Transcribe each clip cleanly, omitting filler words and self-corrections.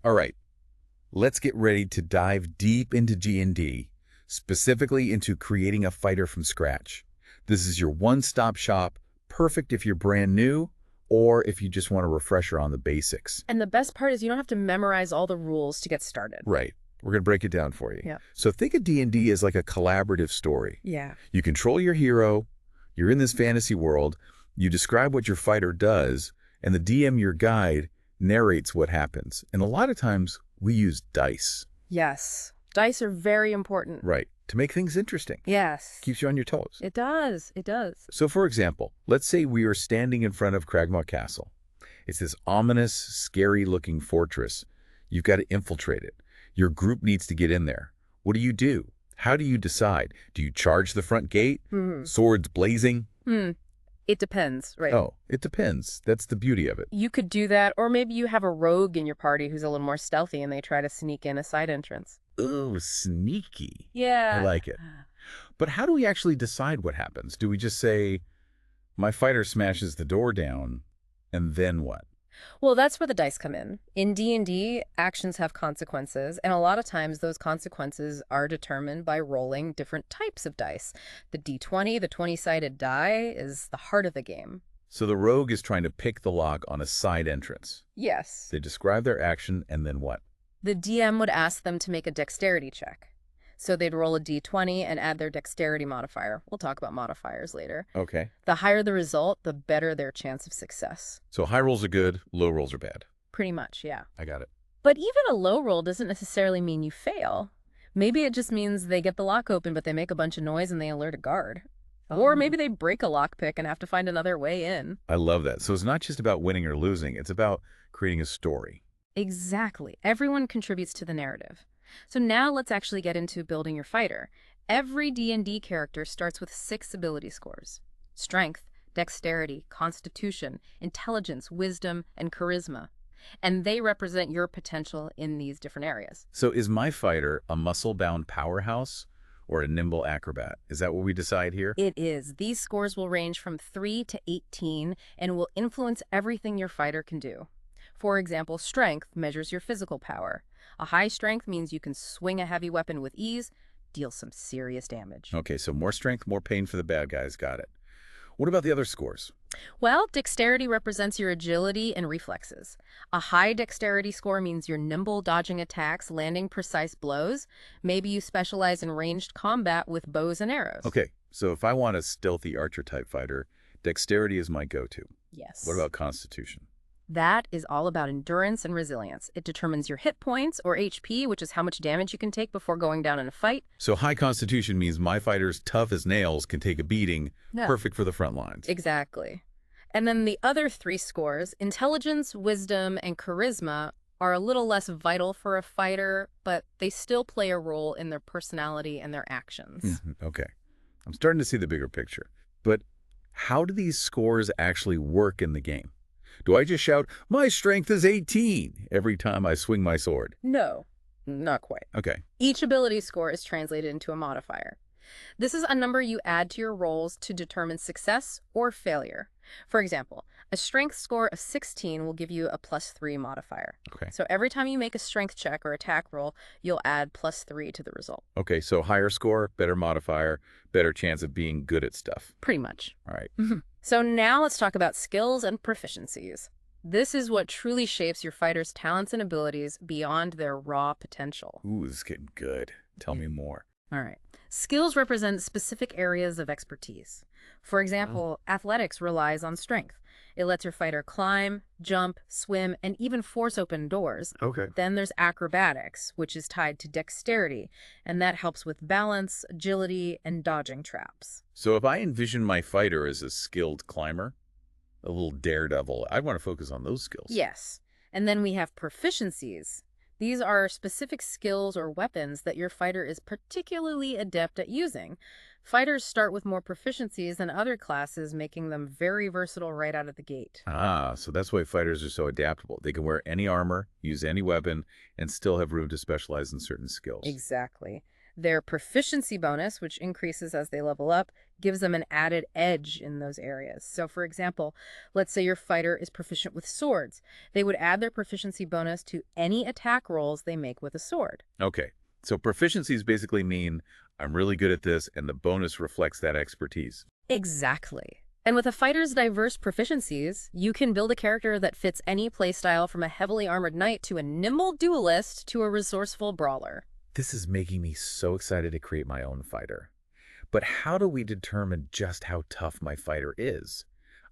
All right, let's get ready to dive deep into G&D, specifically into creating a fighter from scratch. This is your one-stop shop, perfect if you're brand new or if you just want a refresher on the basics. And the best part is you don't have to memorize all the rules to get started. Right. We're going to break it down for you. Yeah. So think of D&D as like a collaborative story. Yeah. You control your hero, you're in this fantasy world, you describe what your fighter does, and the DM, your guide, narrates what happens. And a lot of times we use dice. Yes. Dice are very important. Right. To make things interesting. Yes. Keeps you on your toes. It does. It does. So for example, let's say we are standing in front of Cragmaw Castle. It's this ominous, scary-looking fortress. You've got to infiltrate it. Your group needs to get in there. What do? How do you decide? Do you charge the front gate? Swords blazing? It depends, right? Oh, it depends. That's the beauty of it. You could do that, or maybe you have a rogue in your party who's a little more stealthy and they try to sneak in a side entrance. Ooh, sneaky. Yeah. I like it. But how do we actually decide what happens? Do we just say, my fighter smashes the door down, and then what? Well, that's where the dice come in. In D&D, actions have consequences, and a lot of times those consequences are determined by rolling different types of dice. The D20, the 20-sided die, is the heart of the game. So the rogue is trying to pick the lock on a side entrance. Yes. They describe their action, and then what? The DM would ask them to make a dexterity check. So they'd roll a D20 and add their dexterity modifier. We'll talk about modifiers later. Okay. The higher the result, the better their chance of success. So high rolls are good, low rolls are bad. Pretty much, yeah. I got it. But even a low roll doesn't necessarily mean you fail. Maybe it just means they get the lock open, but they make a bunch of noise and they alert a guard. Or maybe they break a lockpick and have to find another way in. I love that. So it's not just about winning or losing. It's about creating a story. Exactly. Everyone contributes to the narrative. So now let's actually get into building your fighter. Every D&D character starts with 6 ability scores: strength, dexterity, constitution, intelligence, wisdom, and charisma. And they represent your potential in these different areas. So is my fighter a muscle-bound powerhouse or a nimble acrobat? Is that what we decide here? It is. These scores will range from 3 to 18 and will influence everything your fighter can do. For example, strength measures your physical power. A high strength means you can swing a heavy weapon with ease, deal some serious damage. Okay, so more strength, more pain for the bad guys. Got it. What about the other scores? Well, dexterity represents your agility and reflexes. A high dexterity score means you're nimble, dodging attacks, landing precise blows. Maybe you specialize in ranged combat with bows and arrows. Okay, so if I want a stealthy archer-type fighter, dexterity is my go-to. Yes. What about constitution? That is all about endurance and resilience. It determines your hit points, or HP, which is how much damage you can take before going down in a fight. So high constitution means my fighter's tough as nails, can take a beating, Yeah. perfect for the front lines. Exactly. And then the other 3 scores, intelligence, wisdom, and charisma, are a little less vital for a fighter, but they still play a role in their personality and their actions. Okay. I'm starting to see the bigger picture. But how do these scores actually work in the game? Do I just shout, my strength is 18, every time I swing my sword? No, not quite. Okay. Each ability score is translated into a modifier. This is a number you add to your rolls to determine success or failure. For example, a strength score of 16 will give you a +3 modifier. Okay. So every time you make a strength check or attack roll, you'll add +3 to the result. Okay, so higher score, better modifier, better chance of being good at stuff. Pretty much. All right. So now let's talk about skills and proficiencies. This is what truly shapes your fighter's talents and abilities beyond their raw potential. Ooh, this is getting good. Tell me more. All right. Skills represent specific areas of expertise. For example, athletics relies on strength. It lets your fighter climb, jump, swim, and even force open doors. Okay. Then there's acrobatics, which is tied to dexterity, and that helps with balance, agility, and dodging traps. So if I envision my fighter as a skilled climber, a little daredevil, I'd want to focus on those skills. Yes. And then we have proficiencies. These are specific skills or weapons that your fighter is particularly adept at using. Fighters start with more proficiencies than other classes, making them very versatile right out of the gate. Ah, so that's why fighters are so adaptable. They can wear any armor, use any weapon, and still have room to specialize in certain skills. Exactly. Their proficiency bonus, which increases as they level up, gives them an added edge in those areas. So for example, let's say your fighter is proficient with swords. They would add their proficiency bonus to any attack rolls they make with a sword. Okay, so proficiencies basically mean I'm really good at this, and the bonus reflects that expertise. Exactly. And with a fighter's diverse proficiencies, you can build a character that fits any playstyle, from a heavily armored knight to a nimble duelist to a resourceful brawler. This is making me so excited to create my own fighter. But how do we determine just how tough my fighter is?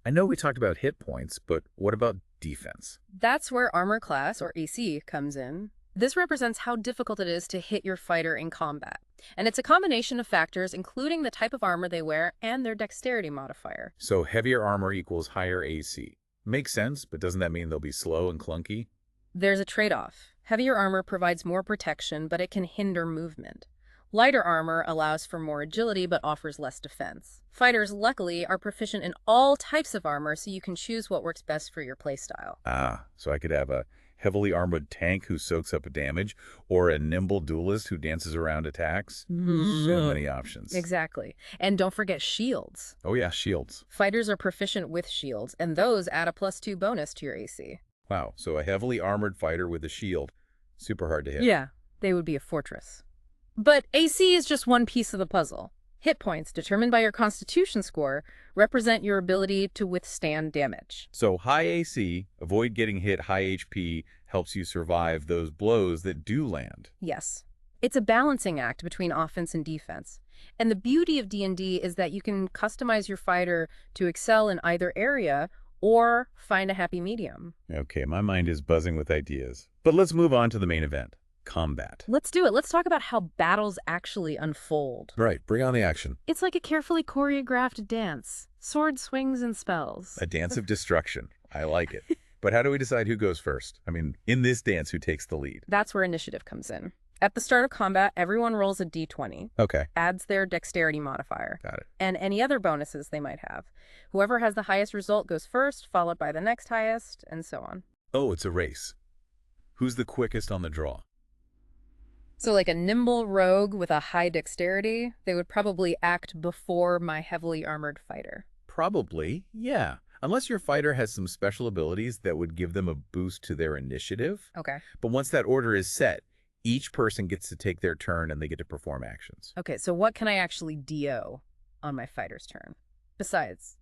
I know we talked about hit points, but what about defense? That's where armor class, or AC, comes in. This represents how difficult it is to hit your fighter in combat. And it's a combination of factors, including the type of armor they wear and their dexterity modifier. So heavier armor equals higher AC. Makes sense, but doesn't that mean they'll be slow and clunky? There's a trade-off. Heavier armor provides more protection, but it can hinder movement. Lighter armor allows for more agility, but offers less defense. Fighters, luckily, are proficient in all types of armor, so you can choose what works best for your playstyle. Ah, so I could have a heavily armored tank who soaks up damage, or a nimble duelist who dances around attacks. So many options. Exactly. And don't forget shields. Oh yeah, shields. Fighters are proficient with shields, and those add a +2 bonus to your AC. Wow, so a heavily armored fighter with a shield. Super hard to hit. Yeah, they would be a fortress. But AC is just one piece of the puzzle. Hit points, determined by your constitution score, represent your ability to withstand damage. So high AC, avoid getting hit, high HP, helps you survive those blows that do land. Yes. It's a balancing act between offense and defense. And the beauty of D&D is that you can customize your fighter to excel in either area or find a happy medium. Okay, my mind is buzzing with ideas. But let's move on to the main event, combat. Let's do it. Let's talk about how battles actually unfold. Right, bring on the action. It's like a carefully choreographed dance. Sword swings and spells. A dance of destruction. I like it. But how do we decide who goes first? I mean, in this dance, who takes the lead? That's where initiative comes in. At the start of combat, everyone rolls a d20, Okay, adds their dexterity modifier, got it. and any other bonuses they might have. Whoever has the highest result goes first, followed by the next highest, and so on. Oh, it's a race. Who's the quickest on the draw? So like a nimble rogue with a high dexterity, they would probably act before my heavily armored fighter. Probably, yeah. Unless your fighter has some special abilities that would give them a boost to their initiative. Okay. But once that order is set, each person gets to take their turn and they get to perform actions. Okay, so what can I actually DO on my fighter's turn? Besides,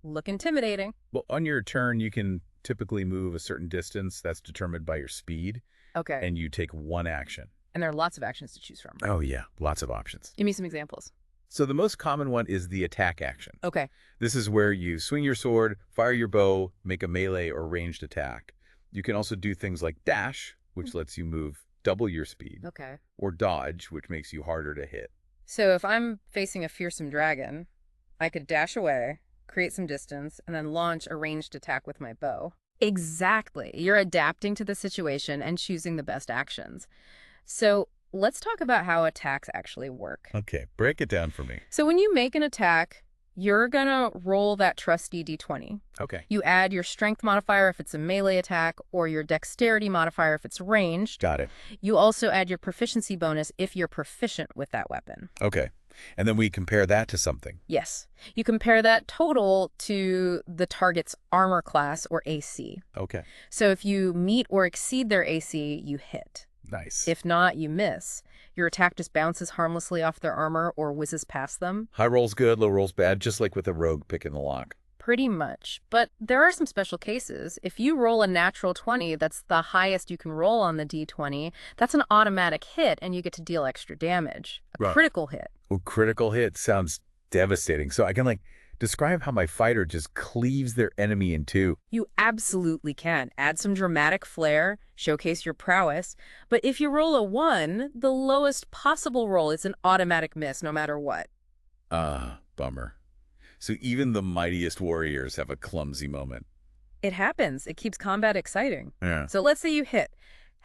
look intimidating. Well, on your turn, you can typically move a certain distance that's determined by your speed, Okay. and you take one action. And there are lots of actions to choose from. Oh yeah, lots of options. Give me some examples. So the most common one is the attack action. Okay. This is where you swing your sword, fire your bow, make a melee or ranged attack. You can also do things like dash, which lets you move double your speed, Okay. or dodge, which makes you harder to hit. So if I'm facing a fearsome dragon, I could dash away, create some distance, and then launch a ranged attack with my bow. Exactly. You're adapting to the situation and choosing the best actions. So let's talk about how attacks actually work. Okay, break it down for me. So when you make an attack, you're gonna roll that trusty d20. Okay, You add your strength modifier if it's a melee attack, or your dexterity modifier if it's ranged. got it. You also add your proficiency bonus if you're proficient with that weapon. Okay, and then we compare that to something. Yes. You compare that total to the target's armor class, or AC. Okay, So if you meet or exceed their AC, you hit. nice. If not, you miss. Your attack just bounces harmlessly off their armor or whizzes past them. High roll's good, low roll's bad, just like with a rogue picking the lock. Pretty much. But there are some special cases. If you roll a natural 20, that's the highest you can roll on the d20, that's an automatic hit and you get to deal extra damage. A Right. critical hit. Well, critical hit sounds devastating. So I can describe how my fighter just cleaves their enemy in two. You absolutely can. Add some dramatic flair, showcase your prowess. But if you roll a 1, the lowest possible roll is an automatic miss no matter what. Ah, bummer. So even the mightiest warriors have a clumsy moment. It happens. It keeps combat exciting. Yeah. So let's say you hit.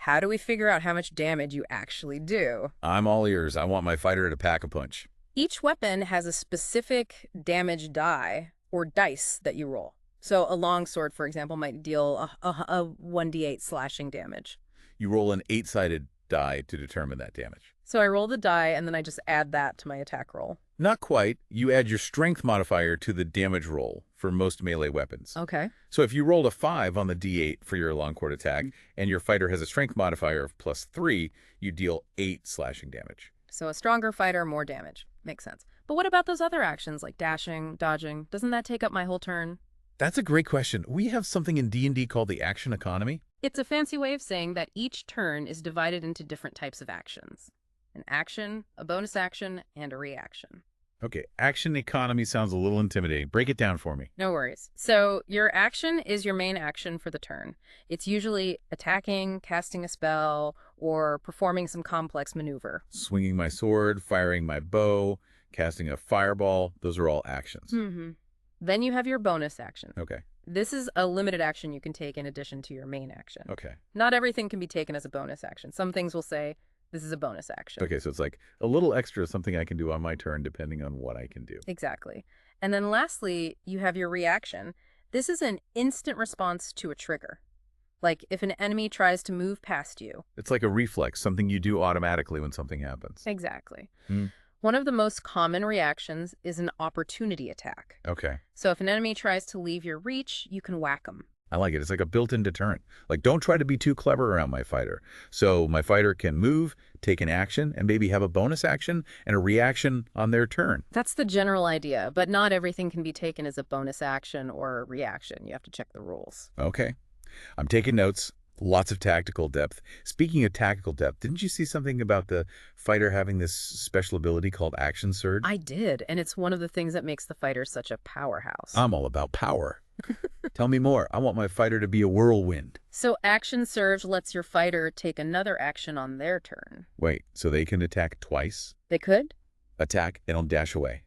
How do we figure out how much damage you actually do? I'm all ears. I want my fighter to pack a punch. Each weapon has a specific damage die or dice that you roll. So a longsword, for example, might deal a 1d8 slashing damage. You roll an 8-sided die to determine that damage. So I roll the die, and then I just add that to my attack roll. Not quite. You add your strength modifier to the damage roll for most melee weapons. Okay. So if you rolled a 5 on the d8 for your long cord attack, and your fighter has a strength modifier of +3, you deal 8 slashing damage. So a stronger fighter, more damage. Makes sense. But what about those other actions, like dashing, dodging? Doesn't that take up my whole turn? That's a great question. We have something in D&D called the action economy. It's a fancy way of saying that each turn is divided into different types of actions. An action, a bonus action, and a reaction. Okay, action economy sounds a little intimidating. Break it down for me. No worries. So your action is your main action for the turn. It's usually attacking, casting a spell, or performing some complex maneuver. Swinging my sword, firing my bow, casting a fireball, those are all actions. Then you have your bonus action. Okay, This is a limited action you can take in addition to your main action. okay. Not everything can be taken as a bonus action. Some things will say, this is a bonus action. Okay, so it's like a little extra something I can do on my turn depending on what I can do. Exactly. And then lastly, you have your reaction. This is an instant response to a trigger. Like if an enemy tries to move past you. It's like a reflex, something you do automatically when something happens. Exactly. Hmm. One of the most common reactions is an opportunity attack. Okay, So if an enemy tries to leave your reach, you can whack them. I like it. It's like a built-in deterrent. Like, don't try to be too clever around my fighter. So my fighter can move, take an action, and maybe have a bonus action and a reaction on their turn. That's the general idea, but not everything can be taken as a bonus action or a reaction. You have to check the rules. Okay. I'm taking notes. Lots of tactical depth. Speaking of tactical depth, didn't you see something about the fighter having this special ability called Action Surge? I did, and it's one of the things that makes the fighter such a powerhouse. I'm all about power. Tell me more. I want my fighter to be a whirlwind. So Action Surge lets your fighter take another action on their turn. Wait, so they can attack twice? They could? Attack and I'll dash away.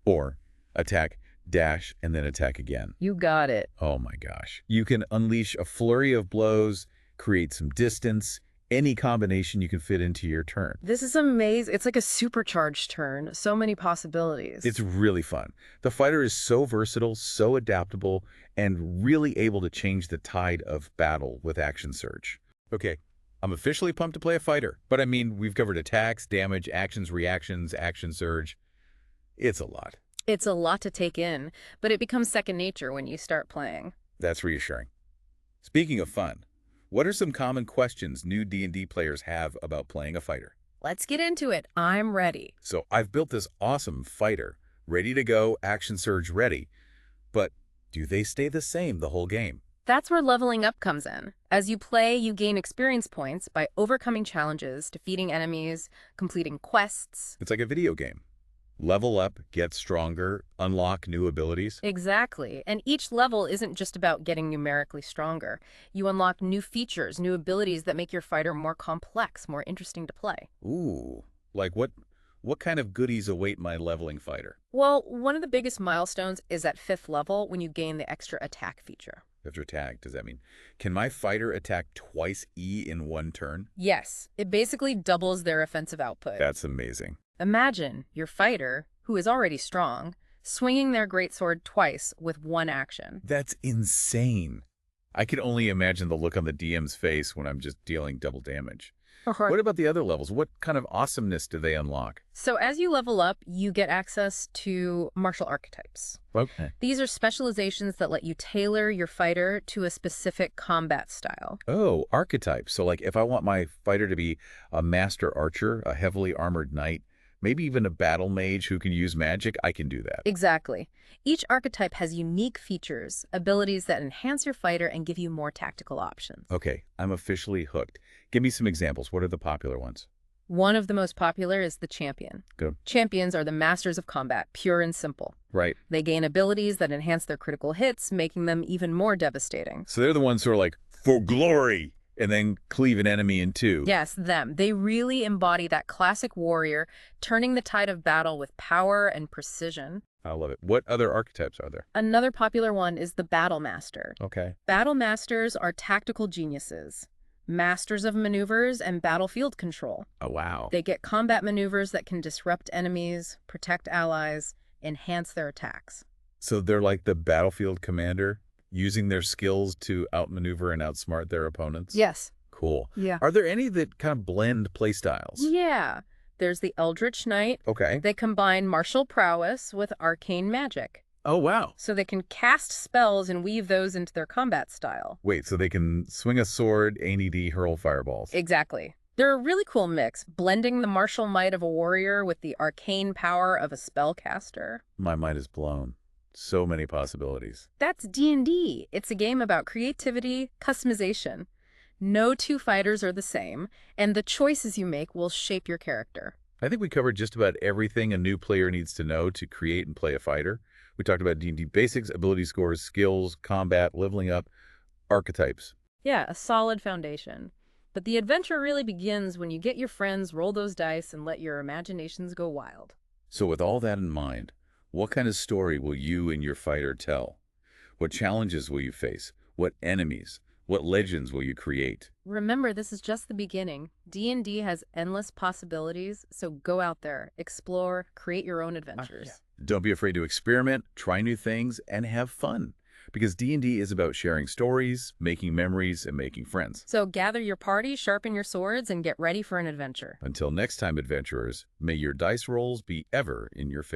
Or attack, dash, and then attack again. You got it. Oh my gosh. You can unleash a flurry of blows, create some distance, any combination you can fit into your turn. This is amazing. It's like a supercharged turn. So many possibilities. It's really fun. The fighter is so versatile, so adaptable, and really able to change the tide of battle with Action Surge. Okay, I'm officially pumped to play a fighter, but I mean, we've covered attacks, damage, actions, reactions, Action Surge. It's a lot. It's a lot to take in, but it becomes second nature when you start playing. That's reassuring. Speaking of fun, what are some common questions new D&D players have about playing a fighter? Let's get into it. I'm ready. So I've built this awesome fighter, ready to go, Action Surge ready, but do they stay the same the whole game? That's where leveling up comes in. As you play, you gain experience points by overcoming challenges, defeating enemies, completing quests. It's like a video game. Level up, get stronger, unlock new abilities. Exactly. And each level isn't just about getting numerically stronger. You unlock new features, new abilities that make your fighter more complex, more interesting to play. Ooh, like what kind of goodies await my leveling fighter? Well, one of the biggest milestones is at 5th level when you gain the extra attack feature. After attack, does that mean, can my fighter attack twice E in one turn? Yes, it basically doubles their offensive output. That's amazing. Imagine your fighter, who is already strong, swinging their greatsword twice with one action. That's insane. I can only imagine the look on the DM's face when I'm just dealing double damage. What about the other levels? What kind of awesomeness do they unlock? So as you level up, you get access to martial archetypes. Okay. These are specializations that let you tailor your fighter to a specific combat style. Oh, archetypes. So like if I want my fighter to be a master archer, a heavily armored knight, maybe even a battle mage who can use magic, I can do that. Exactly. Each archetype has unique features, abilities that enhance your fighter and give you more tactical options. Okay, I'm officially hooked. Give me some examples. What are the popular ones? One of the most popular is the champion. Good. Champions are the masters of combat, pure and simple. Right. They gain abilities that enhance their critical hits, making them even more devastating. So they're the ones who are like, for glory, and then cleave an enemy in two. Yes, them. They really embody that classic warrior, turning the tide of battle with power and precision. I love it. What other archetypes are there? Another popular one is the battle master. Okay. Battle masters are tactical geniuses, masters of maneuvers and battlefield control. Oh, wow. They get combat maneuvers that can disrupt enemies, protect allies, enhance their attacks. So they're like the battlefield commander, using their skills to outmaneuver and outsmart their opponents? Yes. Cool. Yeah. Are there any that kind of blend play styles? Yeah. There's the Eldritch Knight. Okay. They combine martial prowess with arcane magic. Oh, wow. So they can cast spells and weave those into their combat style. Wait, so they can swing a sword, AED, hurl fireballs. Exactly. They're a really cool mix, blending the martial might of a warrior with the arcane power of a spellcaster. My mind is blown. So many possibilities. That's D&D. It's a game about creativity, customization. No two fighters are the same, and the choices you make will shape your character. I think we covered just about everything a new player needs to know to create and play a fighter. We talked about D&D basics, ability scores, skills, combat, leveling up, archetypes. Yeah, a solid foundation. But the adventure really begins when you get your friends, roll those dice, and let your imaginations go wild. So with all that in mind, what kind of story will you and your fighter tell? What challenges will you face? What enemies? What legends will you create? Remember, this is just the beginning. D&D has endless possibilities, so go out there, explore, create your own adventures. Don't be afraid to experiment, try new things, and have fun. Because D&D is about sharing stories, making memories, and making friends. So gather your party, sharpen your swords, and get ready for an adventure. Until next time, adventurers, may your dice rolls be ever in your favor.